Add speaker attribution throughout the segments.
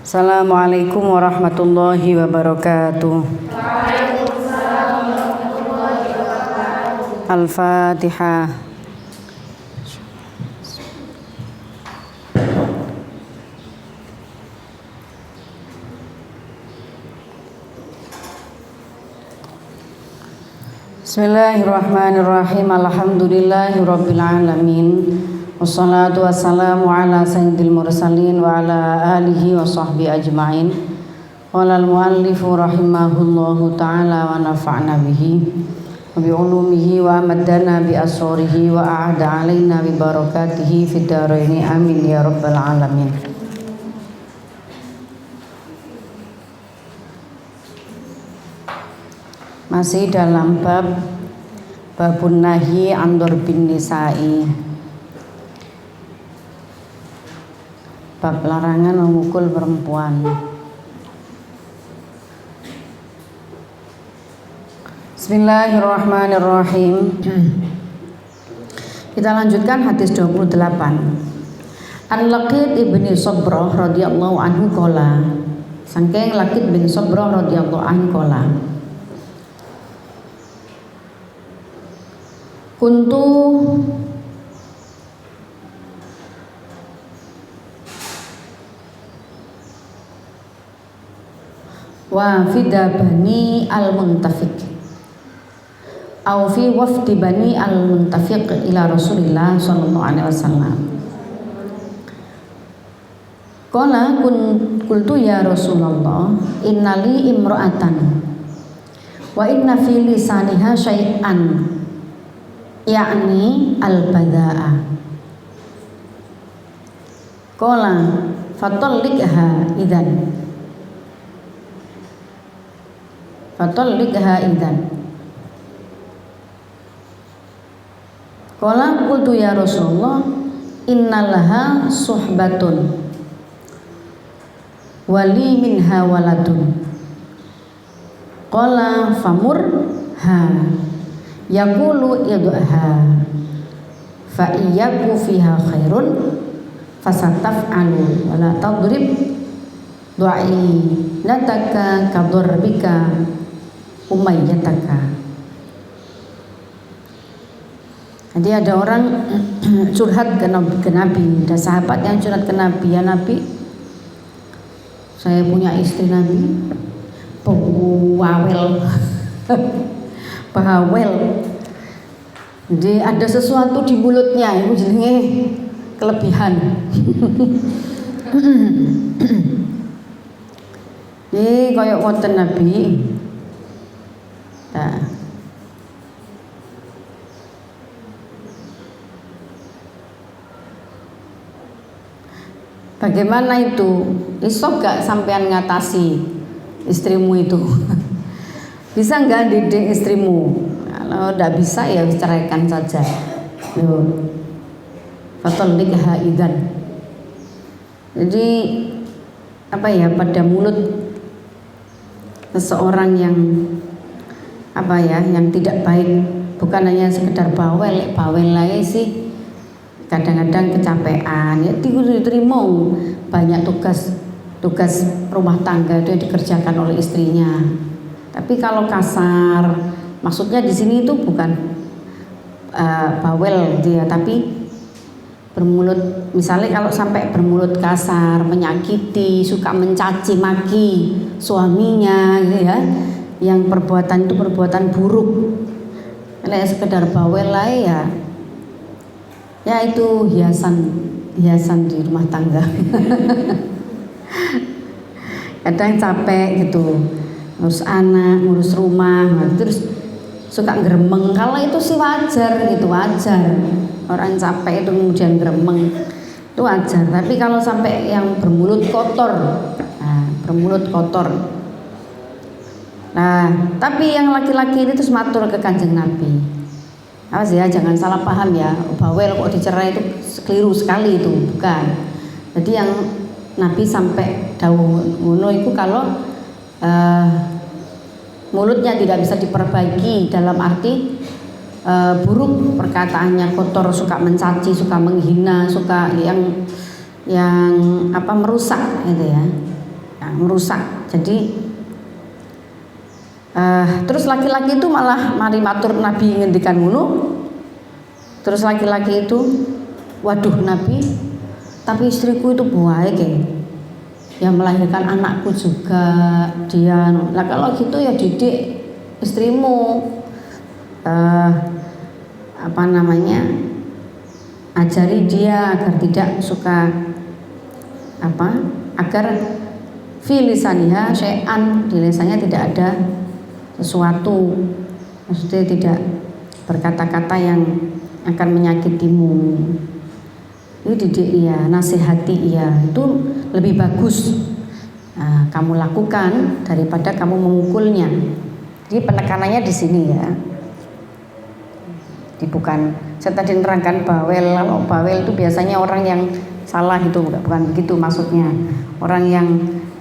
Speaker 1: Assalamualaikum warahmatullahi wabarakatuh. Al-Fatihah. Bismillahirrahmanirrahim. Alhamdulillahirabbil alamin. Wassalatu wassalamu ala sayyidil mursalin wa ala alihi wa sahbihi ajma'in. Qalal muallifu rahimahullahu ta'ala wa nafa'na bihi wa bi ulumihi wa amaddana bi asrarihi wa a'ada alaina bi barakatihi fid dharaini amin ya rabbal alamin. Masih dalam babun nahi andur bin nisa'i, bab larangan memukul perempuan. Bismillahirrahmanirrahim. Kita lanjutkan hadis 28. An-Laqid ibni Sabrah radhiyallahu anhu qala, saking Laqid bin Sabrah radhiyallahu anhu qala, kuntu wa fida bani al-muntafiq au fi wafdi bani al-muntafiq ila Rasulillah sallallahu alaihi wasallam. Qala qultu ya Rasulullah, innali imra'atan wa inna fi lisaniha syai'an yakni al-badha'a. Qala fatalliqha idzan Qala qultu ya Rasulullah, innalaha suhbatun wali minha waladun. Qala famurha yaqulu idha fa iyyaku fiha khairun fasataf'alu wa la tadrib du'i nataka kadharbika umayyataka. Jadi ada orang curhat ke Nabi, ada sahabat yang curhat ke Nabi, ya Nabi, saya punya istri Nabi bahawel. Jadi ada sesuatu di mulutnya, itu jenenge kelebihan. Ini kayak wonten Nabi. Nah. Bagaimana itu? Iso gak sampean ngatasi istrimu itu? Bisa nggak didik istrimu? Kalau tidak bisa ya ceraikan saja. Fatalliqha idzan. Jadi apa ya, pada mulut seseorang yang apa ya, yang tidak baik, bukan hanya sekedar bawel lagi sih. Kadang-kadang kecapean, ya diterima banyak tugas rumah tangga itu yang dikerjakan oleh istrinya. Tapi kalau kasar, maksudnya di sini itu bukan bawel dia, tapi bermulut. Misalnya kalau sampai bermulut kasar, menyakiti, suka mencaci maki suaminya, gitu ya, yang perbuatan itu perbuatan buruk. Kalau sekedar bawel lah ya itu hiasan di rumah tangga. Kadang capek gitu, ngurus anak, ngurus rumah, terus suka gremeng. Kalau itu sih wajar gitu, wajar. Orang capek itu kemudian gremeng, itu wajar. Tapi kalau sampai yang bermulut kotor, nah tapi yang laki-laki ini terus matur ke Kanjeng Nabi. Awas ya, jangan salah paham ya, bawel kok dicerai itu keliru sekali, itu bukan. Jadi yang Nabi sampai dawuh ngono itu kalau mulutnya tidak bisa diperbaiki, dalam arti buruk perkataannya, kotor, suka mencaci, suka menghina, suka yang merusak gitu ya. merusak. Jadi terus laki-laki itu malah mari matur Nabi ngendikan ngono. Terus laki-laki itu, waduh Nabi, tapi istriku itu baik ya, yang melahirkan anakku juga dia. Nah kalau gitu ya didik istrimu, ajari dia agar tidak suka agar filisaniha syai'an, di lisannya tidak ada sesuatu, maksudnya tidak berkata-kata yang akan menyakitimu. Itu didik ia, nasihati ia, itu lebih bagus kamu lakukan daripada kamu memukulnya. Jadi penekanannya di sini ya. Bukan, saya tadi nerangkan bawel. Kalau bawel itu biasanya orang yang salah, itu bukan begitu maksudnya. Orang yang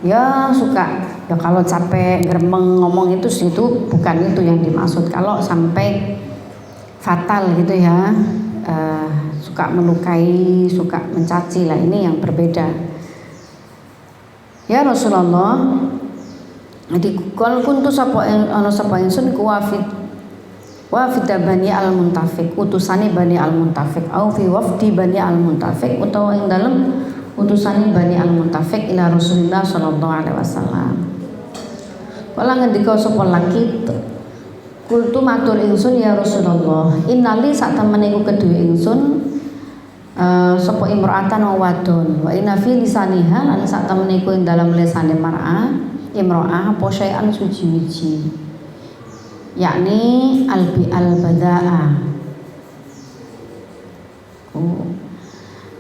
Speaker 1: ya suka, ya kalau capek geremeng ngomong itu bukan itu yang dimaksud. Kalau sampai fatal gitu ya, suka melukai, suka mencaci lah, ini yang berbeda. Ya Rasulullah, jadi kalau kuntu sapa ingsun wafid Bani Al-Muntafiq, utusane Bani Al-Muntafiq, au fi wafdi Bani Al-Muntafiq, utawa ing dalem utusane Bani Al-Muntafiq ila Rasulullah sallallahu alaihi wasallam. Kala ngendika sapa laki, kultu matur ingsun ya Rasulullah, innali sak temene iku kedue ingsun sapa imra'atan wa wadon, wa inna fi lisaniha lan sak temene iku ing dalem lisane mar'ah imra'ah apa syai'an suci-wiji, yakni al-badaa,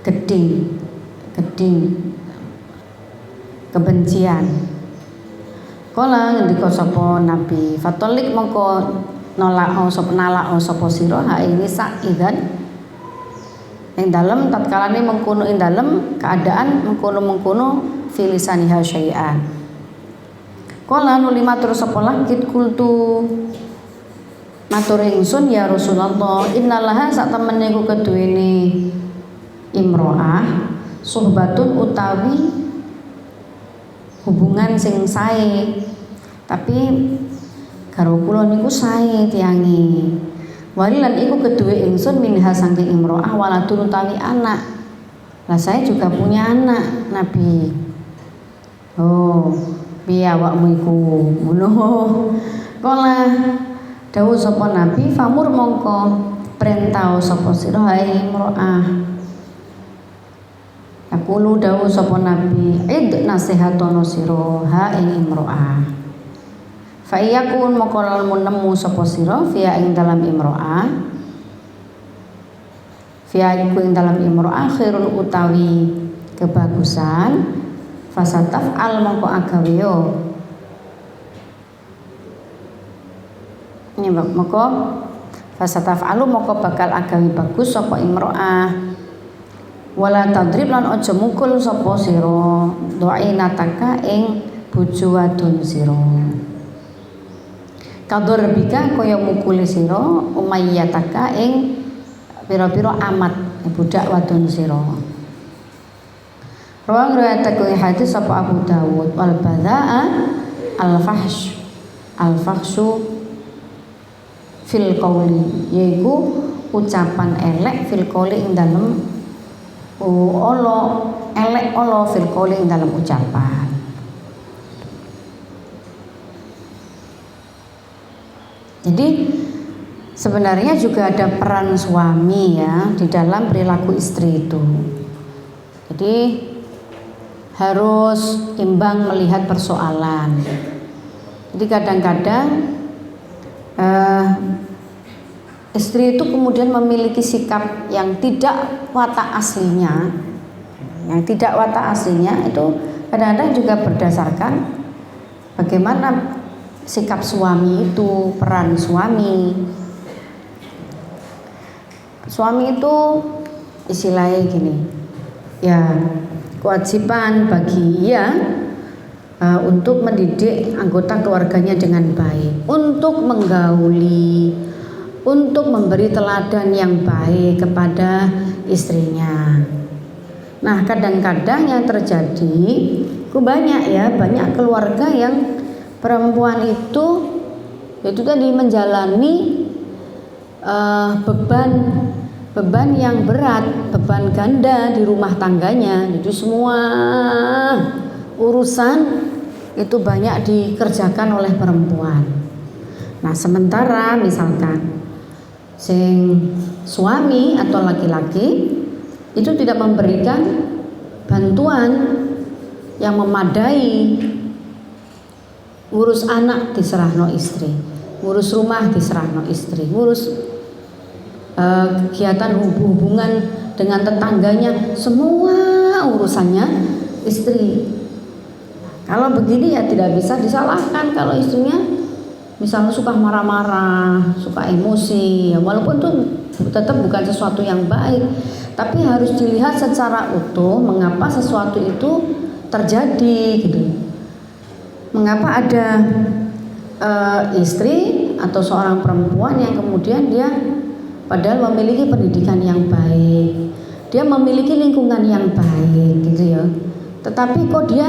Speaker 1: geding kebencian. Kala ngendika sapa Nabi, fatolik mongko nalak sapa sira ha ini sak idzan ing dalem tatkalane mengkono ing dalem keadaan mengkono filisaniha syai'an. Kala nuli matur sapa lakit kultu matur ingsun ya Rasulullah, innallaha sak temene ku keduwene imro'ah suhbatun utawi hubungan sing sae, tapi karo kula niku sae tiyange. Walilan iku keduwe ingsun minha saking imro'ah waladun utawi anak. Lah saya juga punya anak Nabi. Oh, piye awakmu iku? Ngono. Kala dawuh sapa Nabi, famur mongko perintah sapa sira hai imro'ah. Aku dawuh sapa Nabi, id nasihatono sira ha ing imro'ah. Fa iyakun moko lamun nemu sapa sira fiya ing dalam imro'ah. Fiya iku ing dalam imro'ah khairul utawi kebagusan, fasataf al moko agawe yo. Ini moko fasataf alu moko bakal agawe bagus sapa imro'ah. Wala tadrib lan aja mukul sapa sira doinataka ing bojo wadon sira. Kador bika kaya mukule sira umayyataka ing pira-pira amat budak wadon sira. Rawang riwayat hadis sapa Abu Dawud wal badhaa al-fahsyu fil qauli, yaiku ucapan elek fil qauli ing dalem elek fil qauli ing dalam ucapan. Jadi sebenarnya juga ada peran suami ya di dalam perilaku istri itu. Jadi harus imbang melihat persoalan. Jadi kadang-kadang istri itu kemudian memiliki sikap yang tidak watak aslinya. Yang tidak watak aslinya itu kadang-kadang juga berdasarkan bagaimana sikap suami itu, peran suami. Suami itu istilahnya gini, ya kewajiban bagi ia untuk mendidik anggota keluarganya dengan baik, untuk menggauli, untuk memberi teladan yang baik kepada istrinya. Nah kadang-kadang yang terjadi banyak ya, banyak keluarga yang perempuan itu tadi menjalani beban yang berat, beban ganda di rumah tangganya. Jadi semua urusan itu banyak dikerjakan oleh perempuan. Nah, sementara misalkan suami atau laki-laki itu tidak memberikan bantuan yang memadai, ngurus anak diserahno istri, ngurus rumah diserahno istri, ngurus kegiatan hubungan dengan tetangganya, semua urusannya istri. Kalau begini ya tidak bisa disalahkan kalau istrinya misalnya suka marah-marah, suka emosi, ya walaupun itu tetap bukan sesuatu yang baik, tapi harus dilihat secara utuh mengapa sesuatu itu terjadi gitu. Mengapa ada istri atau seorang perempuan yang kemudian dia padahal memiliki pendidikan yang baik, dia memiliki lingkungan yang baik gitu ya, tetapi kok dia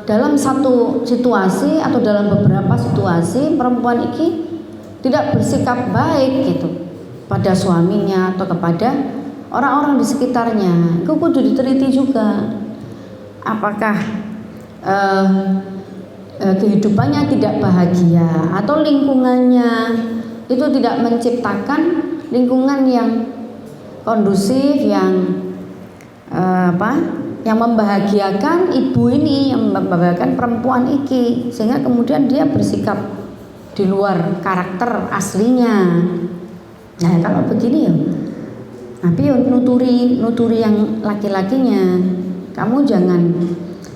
Speaker 1: dalam satu situasi atau dalam beberapa situasi perempuan ini tidak bersikap baik gitu pada suaminya atau kepada orang-orang di sekitarnya. Itu kudu diteliti juga. Apakah kehidupannya tidak bahagia atau lingkungannya itu tidak menciptakan lingkungan yang kondusif, yang yang membahagiakan ibu ini, yang membahagiakan perempuan iki, sehingga kemudian dia bersikap di luar karakter aslinya. Nah, kalau begini ya, tapi nuturi yang laki-lakinya, kamu jangan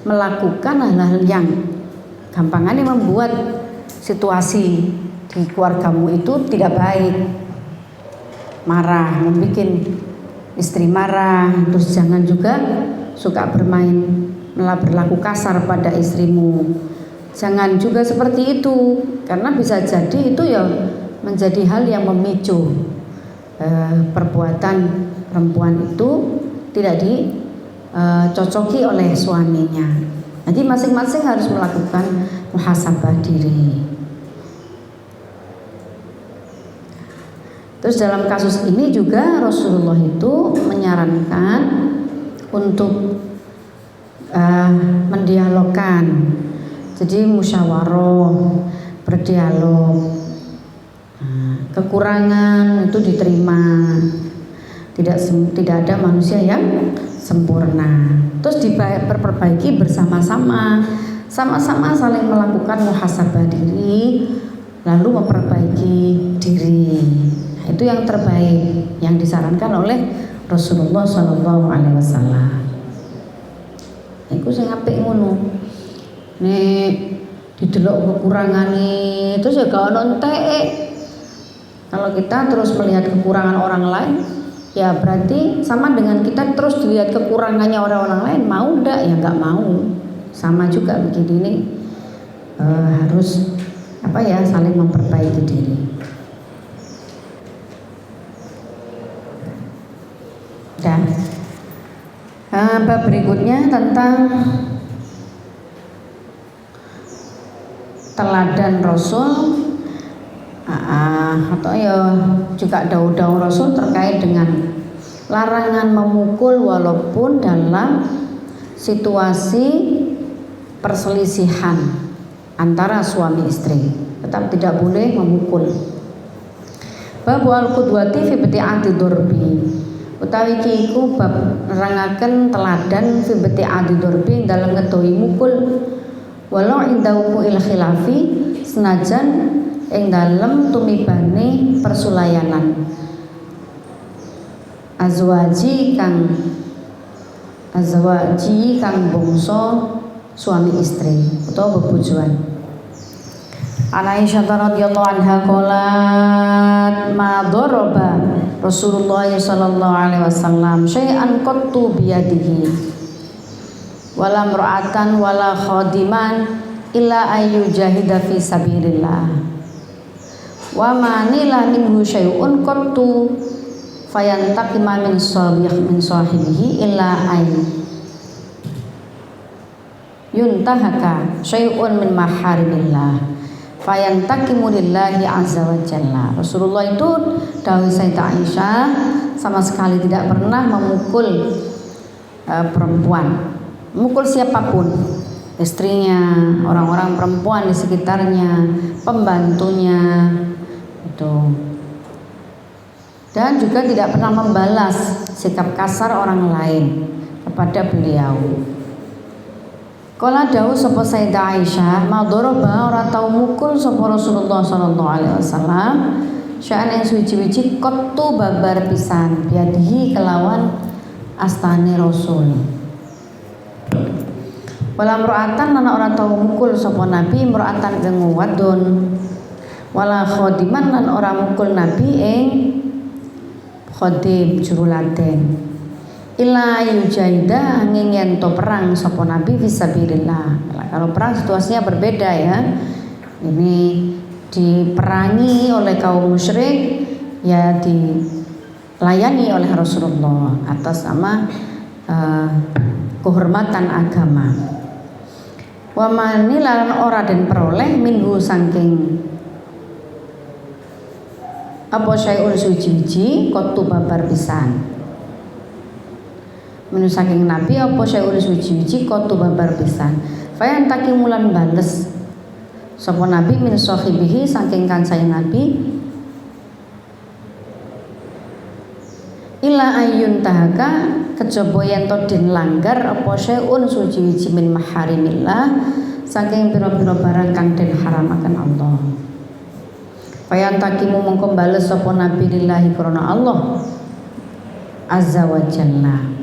Speaker 1: melakukan hal-hal yang gampangannya membuat situasi di keluargamu itu tidak baik, marah, membuat istri marah. Terus jangan juga suka bermain, malah berlaku kasar pada istrimu. Jangan juga seperti itu, karena bisa jadi itu ya menjadi hal yang memicu perbuatan perempuan itu tidak dicocoki oleh suaminya. Jadi masing-masing harus melakukan muhasabah diri. Terus dalam kasus ini juga Rasulullah itu menyarankan untuk mendialogkan, jadi musyawarah, berdialog. Kekurangan itu diterima, tidak ada manusia yang sempurna. Terus diperbaiki bersama-sama, sama-sama saling melakukan muhasabah diri, lalu memperbaiki diri. Nah, itu yang terbaik yang disarankan oleh Rasulullah SAW. Iku sing apik ngono. Nek didelok kekurangane terus ya gak ono enteke. Kalau kita terus melihat kekurangan orang lain, ya berarti sama dengan kita terus dilihat kekurangannya orang-orang lain, mau ndak? Ya nggak mau. Sama juga begini nih, harus saling memperbaiki diri. Dan bab berikutnya tentang teladan Rasul, atau ya juga daun-daun Rasul terkait dengan larangan memukul walaupun dalam situasi perselisihan antara suami istri, tetap tidak boleh memukul. Bab al-qudwati fi bati'ati durbi, utawi iki iku bab nerangaken teladan fi bati'ati durbi dalam ngedohi mukul, walau indahu il khilafi, senajan ing dalem tumibane persulayanan azwaji kang bangsa suami istri utawa bebojoan. Aisyah radhiyallahu anha qalat ma daraba Rasulullah sallallahu alaihi wasallam syai'an qattu biyadihi wala mar'atan wala khadiman illa ayu jahida fi sabilillah wa manila minhu syai'un qattu fayantaqima min sahibihi illa ay yuntahaka syai'un min maharimillah fayantakimu lillahi azza wa jalla. Rasulullah itu dawuh Sayyidah Aisyah sama sekali tidak pernah memukul perempuan, memukul siapapun, istrinya, orang-orang perempuan di sekitarnya, pembantunya itu. Dan juga tidak pernah membalas sikap kasar orang lain kepada beliau. Kala dawuh sapa Sayyidah Aisyah, madharaba ora tau mukul sapa Rasulullah sallallahu alaihi wasallam sya'an yang suci-suci qattu babar pisan biadihi kelawan astane Rasul. Wala mra'atan lan ora tau mukul sapa Nabi mra'atan kang wadon. Wala khadiman lan ora mukul Nabi ing khadim jurulaten. Illa yujahida angin yen to perang sapa Nabi fisabilillah. Kalau perang situasinya berbeda ya. Ini diperangi oleh kaum musyrik, ya dilayani oleh Rasulullah atas nama kehormatan agama. Wa manilan ora den peroleh minggu saking apa syai'un suci-suci kotu babar pisan. Menu saking Nabi apa syai'un suci-suci kotu babar pisan. Fayan taki mulan bales sapa Nabi min sahibihi saking kancane Nabi ila ayun tahaka kejaba yen to den langgar apa syai'un suci-suci min maharimillah saking pira-pira barang kang den haramaken Allah. Fayan takimu mongko bales sapa Nabi lillahi krana Allah azza wa jalla.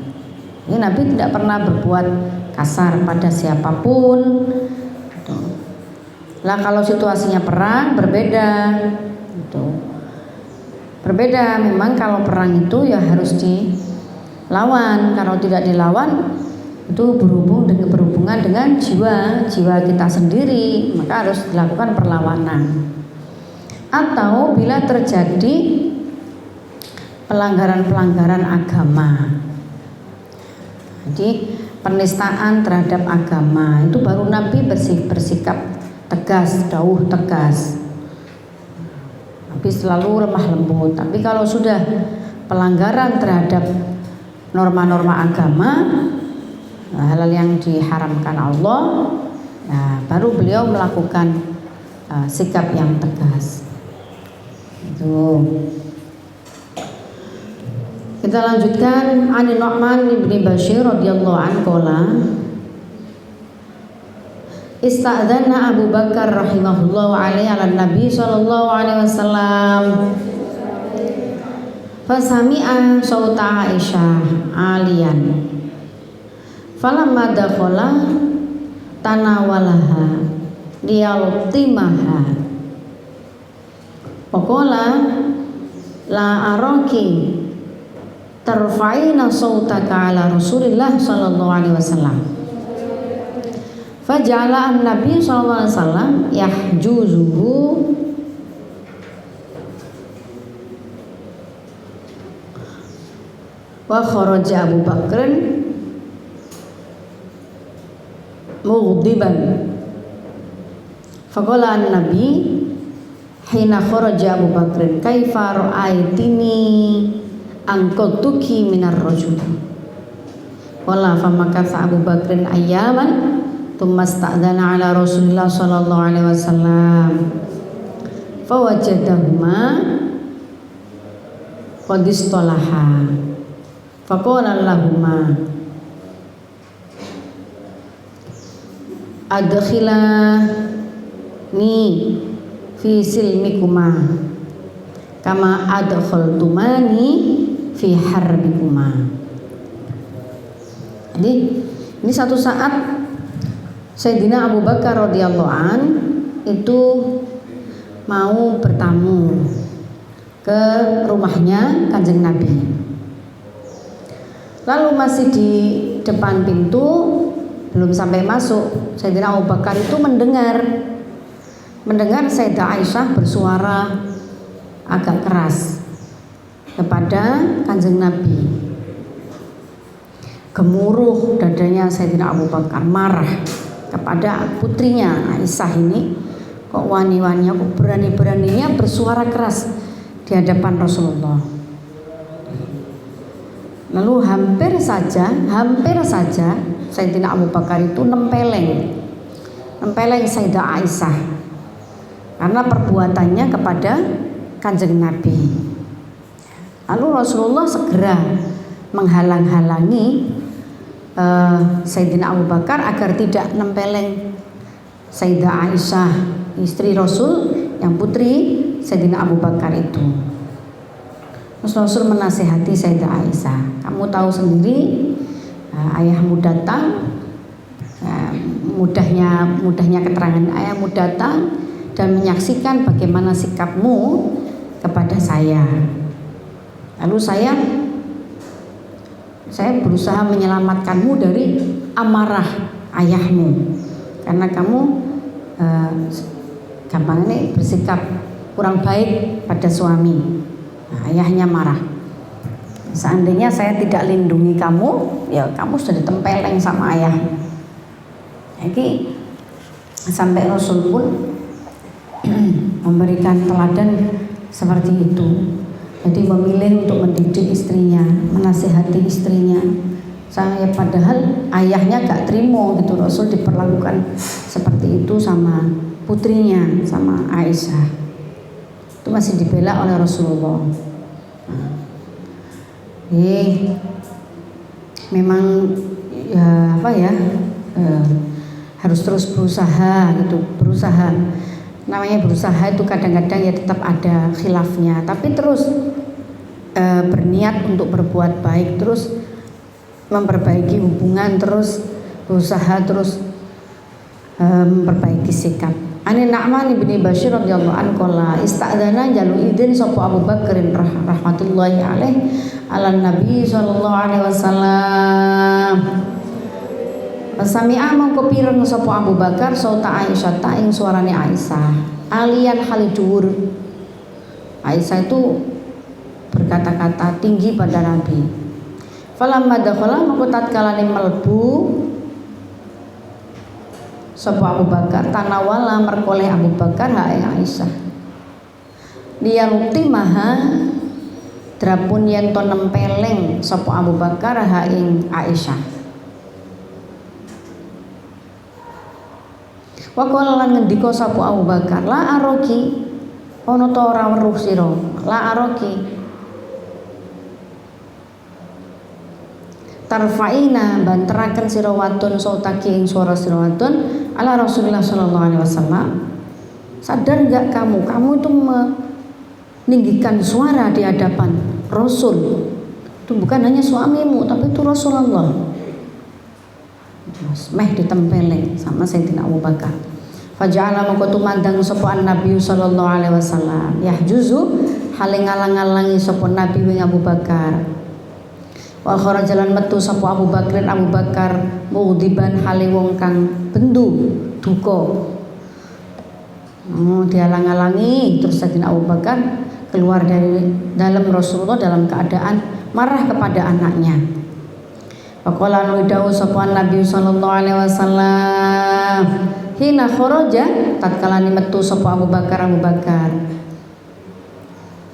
Speaker 1: Ini Nabi tidak pernah berbuat kasar pada siapapun. Lah kalau situasinya perang berbeda. Berbeda memang kalau perang itu ya harus dilawan. Kalau tidak dilawan itu berhubungan dengan jiwa kita sendiri, maka harus dilakukan perlawanan. Atau bila terjadi pelanggaran-pelanggaran agama. Jadi penistaan terhadap agama itu baru Nabi bersikap tegas, dawuh tegas. Nabi selalu lemah lembut. Tapi kalau sudah pelanggaran terhadap norma-norma agama, hal-hal yang diharamkan Allah, nah, baru beliau melakukan sikap yang tegas. Itu. Kita lanjutkan An Nu'man bin Bashir radhiyallahu anhu qala Ista'dzana Abu Bakar rahimahullahu alaihi ala Nabi sallallahu alaihi wasallam fasami'a sauta Aisyah aliyan falamma dakhala tanawalaha liyaltimaha waqala la araki tarfa'ina sautaka ala Rasulillah sallallahu alaihi wasallam. Faja'ala an-nabi sallallahu alaihi wasallam yahjuzuhu wa kharaja Abu Bakr mughdiban. Faqala an-nabi hina kharaja Abu Bakr kaifa ra'aitini angkotuki minar rajul wala famakatha Abu Bakrin ayyaman thumma sta'dana ala Rasulillah sallallahu alaihi wasallam fawajadahuma qad istalaha faqala lahumma adkhilani fi silmikuma kama adkhaltumani fi harbikuma. Jadi ini satu saat Sayyidina Abu Bakar radhiyallahu an itu mau bertamu ke rumahnya Kanjeng Nabi. Lalu masih di depan pintu, belum sampai masuk, Sayyidina Abu Bakar itu mendengar Sayyidah Aisyah bersuara agak keras kepada Kanjeng Nabi. Gemuruh dadanya Sayyidina Abu Bakar, marah. kepada putrinya Aisyah ini, kok wani-waninya, kok berani-beraninya bersuara keras di hadapan Rasulullah. Lalu hampir saja Sayyidina Abu Bakar itu nempeleng Sayyidah Aisyah karena perbuatannya kepada Kanjeng Nabi. Lalu Rasulullah segera menghalang-halangi Sayyidina Abu Bakar agar tidak nempeleng Sayyidah Aisyah, istri Rasul yang putri Sayyidina Abu Bakar itu. Terus Rasul menasihati Sayyidah Aisyah, kamu tahu sendiri, ayahmu datang, mudahnya keterangan, ayahmu datang dan menyaksikan bagaimana sikapmu kepada saya. Lalu saya berusaha menyelamatkanmu dari amarah ayahmu, karena kamu gampangnya bersikap kurang baik pada suami. Ayahnya marah. Seandainya saya tidak lindungi kamu, ya kamu sudah ditempeleng sama ayah. Jadi sampai Rasul pun memberikan teladan seperti itu. Jadi memilih untuk mendidik istrinya, menasihati istrinya. Saya padahal ayahnya gak terima gitu, Rasul diperlakukan seperti itu sama putrinya, sama Aisyah. Itu masih dibela oleh Rasulullah. Memang harus terus berusaha gitu, namanya berusaha itu kadang-kadang ya tetap ada khilafnya, tapi terus berniat untuk berbuat baik, terus memperbaiki hubungan, terus berusaha terus memperbaiki sikap. Ani Nu'man bin Bashir radhiyallahu anhu qala ista'dzana jalu idzin sapa Abu Bakrin rahmatullahi alaih ala Nabi sallallahu alaihi wasallam. Sami'a mangko pireng sapa Abu Bakar sauta Aisyah ta ing suarane Aisyah. Alian halidur. Aisyah itu berkata-kata tinggi pada Nabi. Falamma dakhala mangko tatkala mlebu sapa Abu Bakar tanawala merkoleh Abu Bakar ha Aisyah. Dia lukti maha drapun yen to nempeleng sapa Abu Bakar ha ing Aisyah. Wa qala lan ngendika sapa Abu Bakar, la aroki ana ta ora weruh sira, la aroki tarfa'ina banteraken sira wadon sautaki ing suara sira wadon ala Rasulullah sallallahu alaihi wasallam. Sadar enggak kamu itu meninggikan suara di hadapan Rasul. Itu bukan hanya suamimu, tapi itu Rasulullah. Meh ditempeleng sama Sayyidina Abu Bakar. Faja'ala mangko tumandang sapa Nabi sallallahu alaihi wasallam yahjuzu hale ngalang-alangi sapa Nabi wing Abu Bakar. Wa kharajalan metu sapa Abu Bakar mughdiban hale wong kang bendu duka. Dihalang-halangi terus Sayyidina Abu Bakar keluar dari dalam Rasulullah dalam keadaan marah kepada anaknya. Faqala nudawu sapa Nabi sallallahu alaihi wasallam hina kharaja tatkala metu sapa Abu Bakar.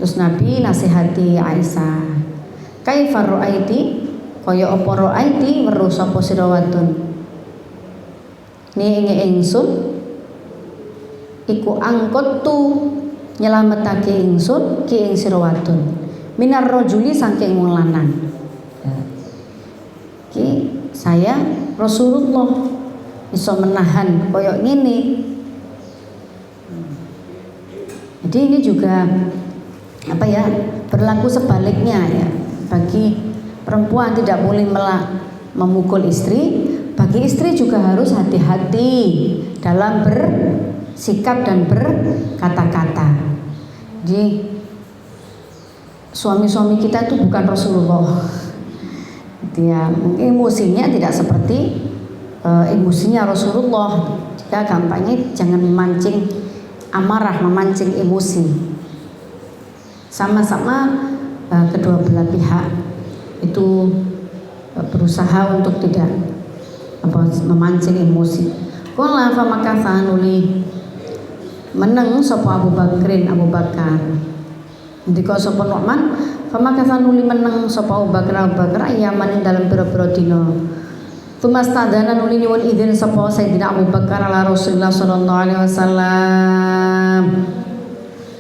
Speaker 1: Terus Nabi nasihati Aisyah. Kaifa ra'aiti kaya apa ra'aiti weruh sapa sira wadon. Ni ingsun iku angkottu nyelametake ingsun ki ing sira wadon. Minar rajuli saking wong lanang. Ki saya Rasulullah bisa menahan kaya ngene. Jadi ini juga berlaku sebaliknya ya. Bagi perempuan tidak boleh memukul istri, bagi istri juga harus hati-hati dalam bersikap dan berkata-kata. Jadi suami-suami kita itu bukan Rasulullah. Dia mungkin emosinya tidak seperti emosinya Rasulullah. Jika gampangnya jangan memancing amarah, memancing emosi. Sama-sama kedua belah pihak itu berusaha untuk tidak memancing emosi. Kala famakatha nuli meneng sapa Abu Bakar. Ndika sapa Nu'man, famakatha nuli meneng sapa Abu Bakar ayaman ing dalem pira-pira dina. Tumastadana nuli nyuwun izin sapa Sayyidina Abu Bakar ala Rasulullah sallallahu alaihi wasallam.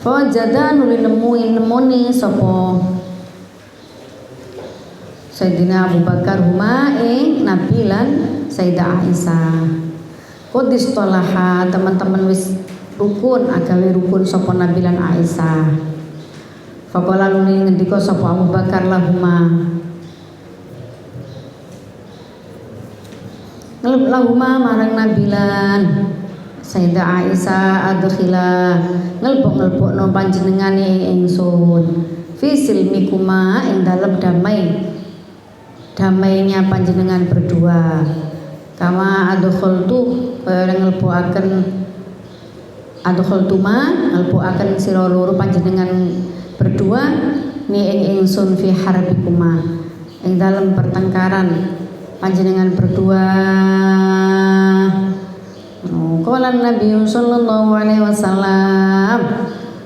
Speaker 1: Fawajada nuli nemuni sapa Sayyidina Abu Bakar huma ing Nabi lan Sayyidah Aisyah. Qudis tolaha teman-teman wis rukun agawe rukun sapa Nabi lan Aisyah. Faqala nuli ngendika sapa Abu Bakar lahuma marang Nabi lan Sayyidah Aisyah adkhila ngelbok-ngelbokno panjenengane ingsun fi silmikuma ing dalem damainya panjenengan berdua. Kama adkhaltu ngelbokaken sira loro panjenengan berdua ni ing ingsun fi harbikuma ing dalem pertengkaran panjenengan berdua. Qala Nabi sallallahu alaihi wasallam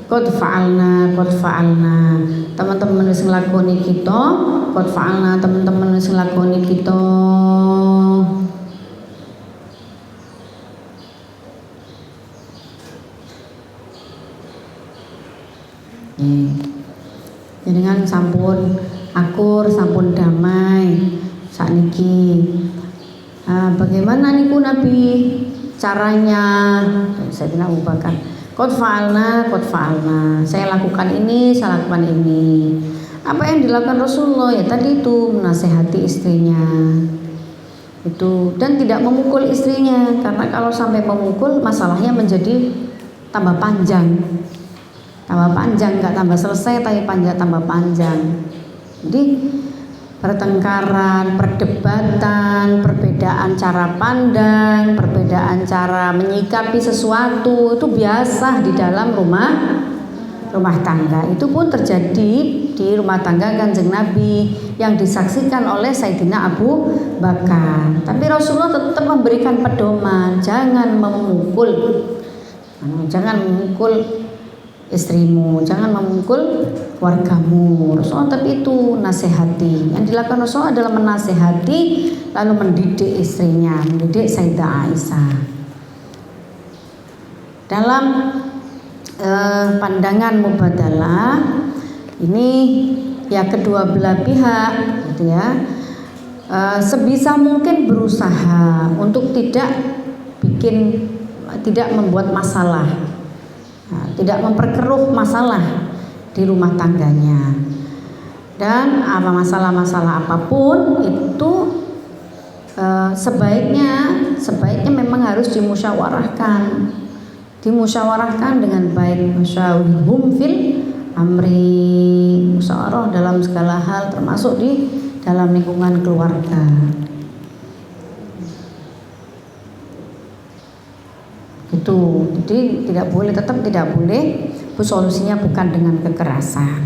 Speaker 1: qad fa'alna teman-teman wis nglakoni kita qad fa'alna teman-teman wis nglakoni kita. Jenengan sampun akur, sampun damai sakniki. Bagaimana niku Nabi caranya? Sayyidina Abu Bakar, qad fa'alna. Saya lakukan ini. Apa yang dilakukan Rasulullah? Ya tadi itu menasehati istrinya. Itu dan tidak memukul istrinya karena kalau sampai memukul masalahnya menjadi tambah panjang, nggak tambah selesai tapi tambah panjang. Jadi pertengkaran, perdebatan, perbedaan cara pandang, perbedaan cara menyikapi sesuatu itu biasa di dalam rumah tangga. Itu pun terjadi di rumah tangga Kanjeng Nabi yang disaksikan oleh Sayyidina Abu Bakar. Tapi Rasulullah tetap memberikan pedoman, jangan memukul istrimu, jangan memukul wargamu. Rasulullah tapi itu nasihati. Yang dilakukan Rasulullah adalah menasihati lalu mendidik istrinya, mendidik Sayyidah Aisyah. Dalam pandangan mubadalah ini ya kedua belah pihak gitu ya, sebisa mungkin berusaha untuk tidak membuat masalah. Tidak memperkeruh masalah di rumah tangganya, dan masalah-masalah apapun itu sebaiknya memang harus dimusyawarahkan dengan baik. Musyawirhum fil amri, musyawarah dalam segala hal termasuk di dalam lingkungan keluarga. Gitu. Jadi tetap tidak boleh solusinya bukan dengan kekerasan.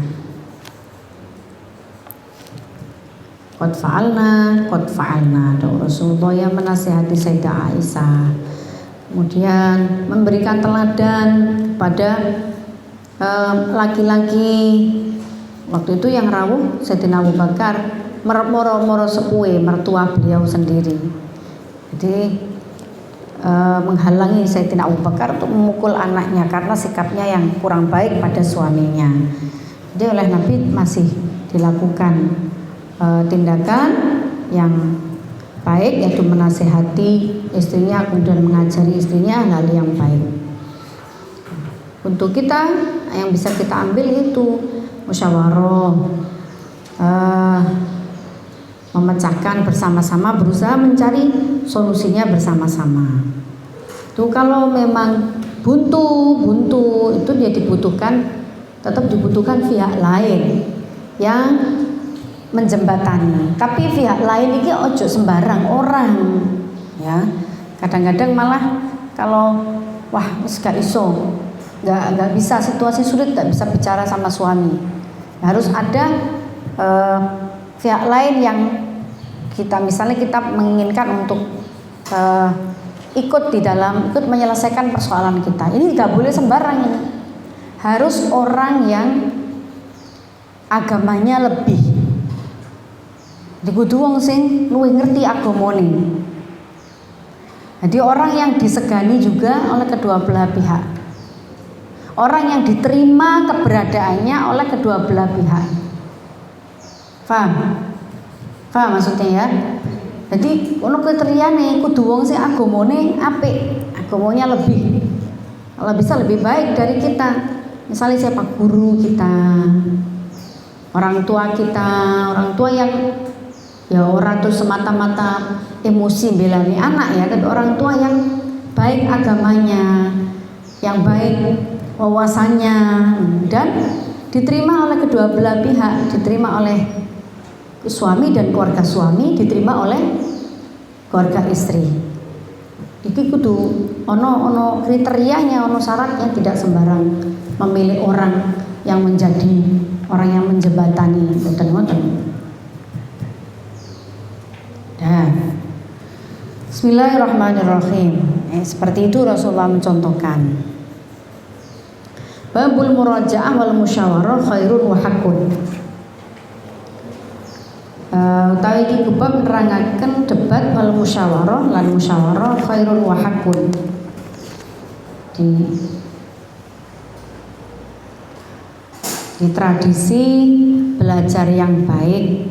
Speaker 1: Qad fa'alna Rasulullah yang menasihati Sayyidah Aisyah, kemudian memberikan teladan pada laki-laki waktu itu yang rawuh Sayyidina Abu Bakar moro sepuhe mertua beliau sendiri. Jadi menghalangi Sayyidina Abu Bakar untuk memukul anaknya karena sikapnya yang kurang baik pada suaminya. Jadi oleh Nabi masih dilakukan tindakan yang baik, yaitu menasihati istrinya kemudian mengajari istrinya hal yang baik. Untuk kita yang bisa kita ambil itu musyawarah, memecahkan bersama-sama, berusaha mencari solusinya bersama-sama. Itu kalau memang buntu itu dia tetap dibutuhkan pihak lain yang menjembatani. Tapi pihak lain ini ojo sembarang orang ya. Kadang-kadang malah kalau gak iso, gak bisa, situasi sulit, gak bisa bicara sama suami, harus ada pihak lain yang kita menginginkan untuk ikut menyelesaikan persoalan kita. Ini nggak boleh sembarang ini. Harus orang yang agamanya lebih. Kudu wong sing luwih ngerti agamane. Jadi orang yang disegani juga oleh kedua belah pihak. Orang yang diterima keberadaannya oleh kedua belah pihak. Paham? Paham maksudnya ya? Jadi ono kriteriane kudu wong sing agamane apik, agamanya lebih. Kalau bisa lebih baik dari kita. Misalnya siapa guru kita, orang tua kita, orang tua yang ya orang tuh semata-mata emosi belani anak ya, tapi orang tua yang baik agamanya, yang baik wawasannya, dan diterima oleh kedua belah pihak, diterima oleh suami dan keluarga suami, diterima oleh keluarga istri. Iki kudu ono kriterianya, ono syaratnya, tidak sembarang memilih orang yang menjadi orang yang menjembatani boten-boten. Dan Bismillahirrahmanirrahim. Seperti itu Rasulullah mencontohkan. Babul murajaah wal musyawarah khairun wa haqqun. Utawi iki bab nerangaken debat wal musyawarah lan musyawarah khairun wa haqqun. Di tradisi belajar yang baik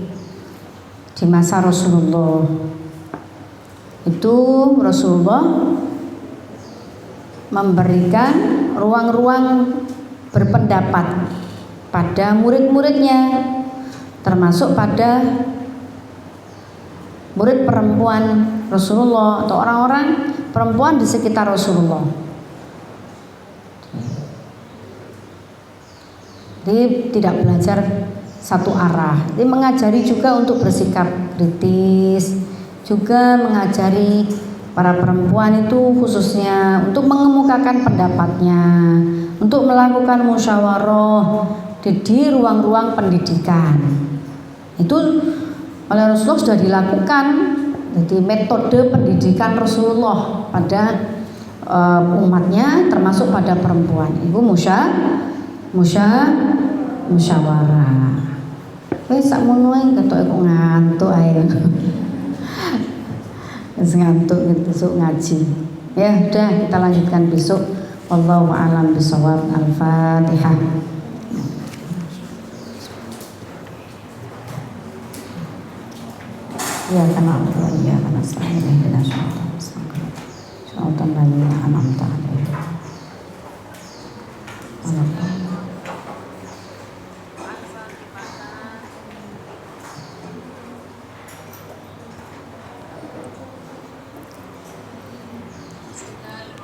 Speaker 1: di masa Rasulullah itu, Rasulullah memberikan ruang-ruang berpendapat pada murid-muridnya, termasuk pada murid perempuan Rasulullah atau orang-orang perempuan di sekitar Rasulullah. Jadi tidak belajar satu arah. Jadi mengajari juga untuk bersikap kritis, juga mengajari para perempuan itu khususnya untuk mengemukakan pendapatnya, untuk melakukan musyawarah di ruang-ruang pendidikan. Itu oleh Rasulullah sudah dilakukan. Jadi metode pendidikan Rasulullah pada umatnya termasuk pada perempuan. Ibu musyawarah. Wis sakmono ae ketok kok ngantuk ae. Wis ngantuk gitu besok ngaji. Ya udah kita lanjutkan besok. Wallahu a'lam bishawab. Al-Fatihah. Ya kana Allah ya kana sa'in dan syaitan ladzina an'amta 'alaihim.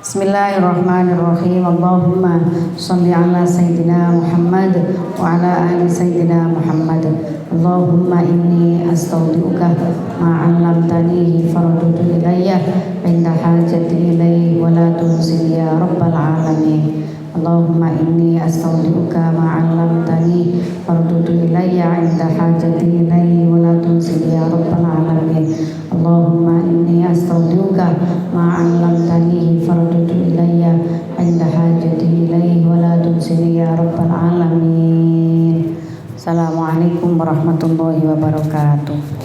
Speaker 1: Bismillahirrahmanirrahim. Allahumma sholli ala sayyidina Muhammad wa ala ali sayyidina Muhammad. Allahumma inni astaudiuka ma 'allamtani faruddu ilayya inda hajati ilayhi wa la tunsi ya rabbal alamin. Allahumma inni astaudiuka ma 'allamtani faruddu ilayya inda hajati ilayhi wa la tunsi ya rabbal alamin. Allahumma inni astaudiuka ma 'allamtani faruddu ilayya inda hajati ilayhi wa la tunsi ya rabbal alamin. Assalamualaikum warahmatullahi wabarakatuh.